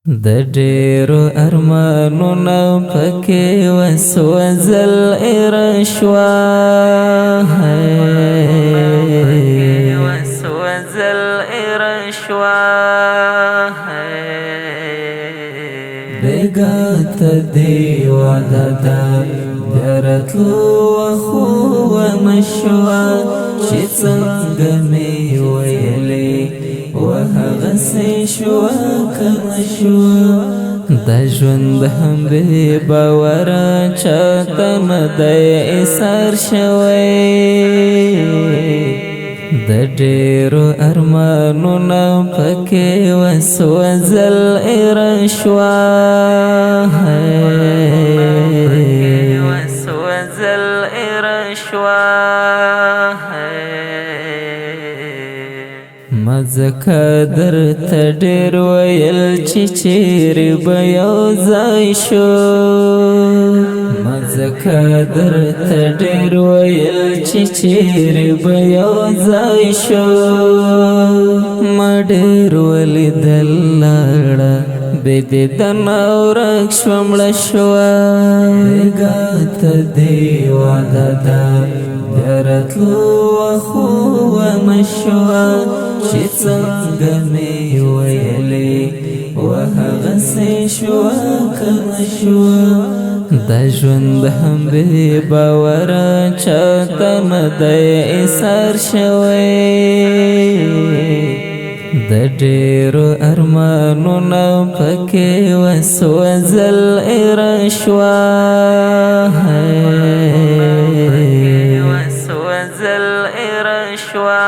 د ډېرو ارمانونو پکې وسوځل ارشوا وسوځل ارشوا بیګا ته دی وعده ده بیا راتلو وخو ونشوه چې څنګه مې ویلې وهغسې شوه کنه شوه دا ژوند هم بې باوره چاته نه دی ایسار شوی د ډېرو ارمانونو پکې وسوځل ارشوا وسوځل ارشوا ما ځکه درته ډېر ویل چې چیرې به یو ځای شو ما ځکه درته ډېر ویل چې چیرې به یو ځای شو ما ډېر ولیدل لاړه بې دیدنه ورک شوه مړه شوه بیګا ته دې وعده ده بیا راتلو وخو ونشوه چې څنګه مې ویلې وهغسې شوه کنه شوه دا ژوند هم بې باوره چاته نه دی ایسار شوی د ډېرو ارمانونو پکې وسوځل ارشوا وسوځل ارشوا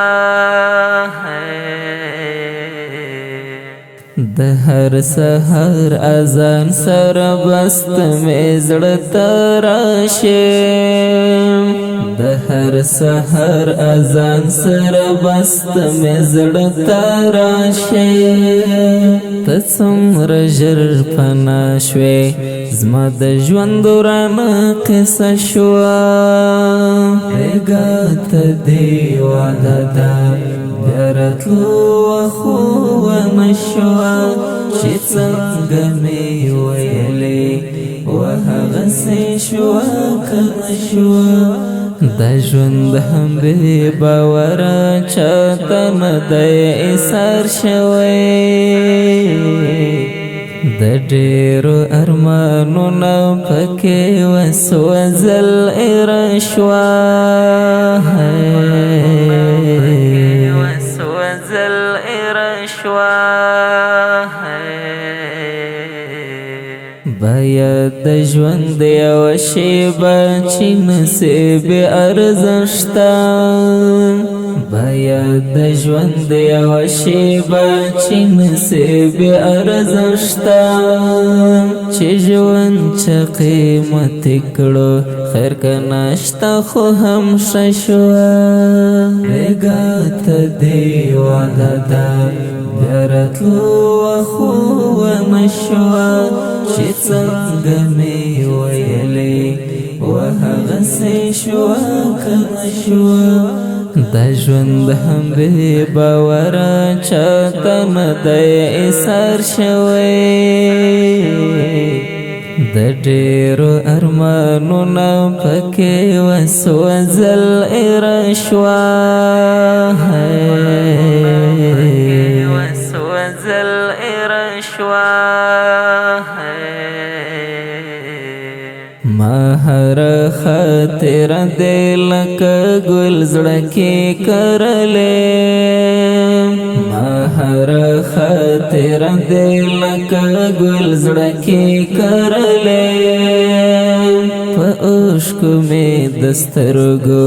د هر سحر اذان سره بست مې زړه ته راشم د هر سحر اذان سره بست مې زړه ته راشم ته څومره ژر پناه شوې زما د ژوند ورانه قصه شوه بیګا ته دې وعده ده بیا راتلو وخو ونشوه چې څنګه مې ویلې وهغسې شوه کنه شوه دا ژوند هم بې باوره چاته نه دی ایسار شوی د ډېرو ارمانونو پکې وسوځل ارشوا وسوځل ارشوا باید د ژوند یوه شیبه چې نصیب ارزښته باید د ژوند یوه شیبه چې نصیب ارزښته چې ژوند چه قیمتي کړو خیر که نشته خو هم ښه شوه بیګا ته دې وعده ده بیا راتلو وخو ونشوه چې څنګه مې ویلې وهغسې شوه کنه شوه دا ژوند هم بې باوره چاته نه دی ایسار شوی د ډېرو ارمانونو پکې وسوځل ارشوا وسوځل ارشوا ما هر خاطره دې لکه ګل زړه کې کرلې ما هر خاطره دې لکه ګل زړه کې کرلې په اوښکو مې د سترګو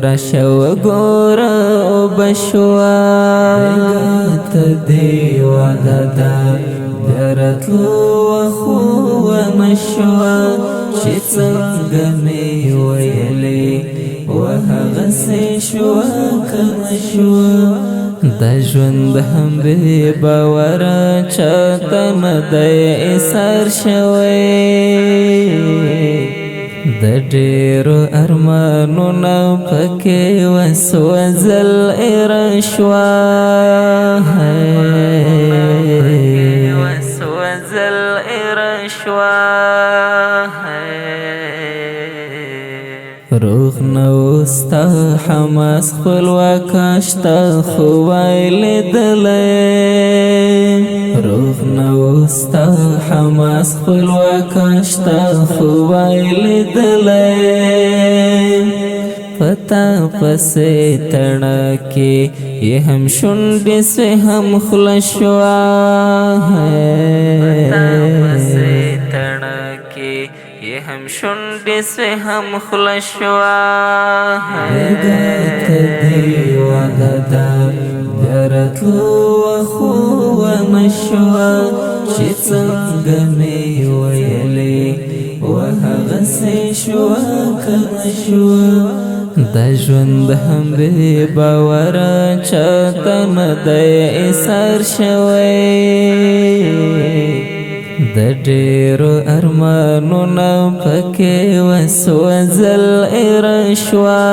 راشه وګوره وبشوه بیګا ته دې وعده ده بیا راتلو وخو ونشوه چې څنګه مې ویلې وهغسې شوه کنه شوه دا ژوند هم بې باوره چاته نه دی ایسار شوی د ډېرو ارمانونو پکې وسوځل ارشوا وسوځل ستا حماس خپلواکاشتا خو وایلیدلی روغ نو ستا حماس خپلواکاشتا خو وایلیدلی پتا پسې تڼکې یې هم شونډې سوې هم خوله شوه پتا پسې تڼکې یې هم شونډې سوې هم خوله شوه ته دې وعده ده بیا راتلو وخو ونه شوه چې څنګه مې ویلې وهغسې شوه که نه شوه دا ژوند هم بې باوره چاته نه دی ایسار شوی د ډېرو ارمانونه پکې وسوځل ایره شوه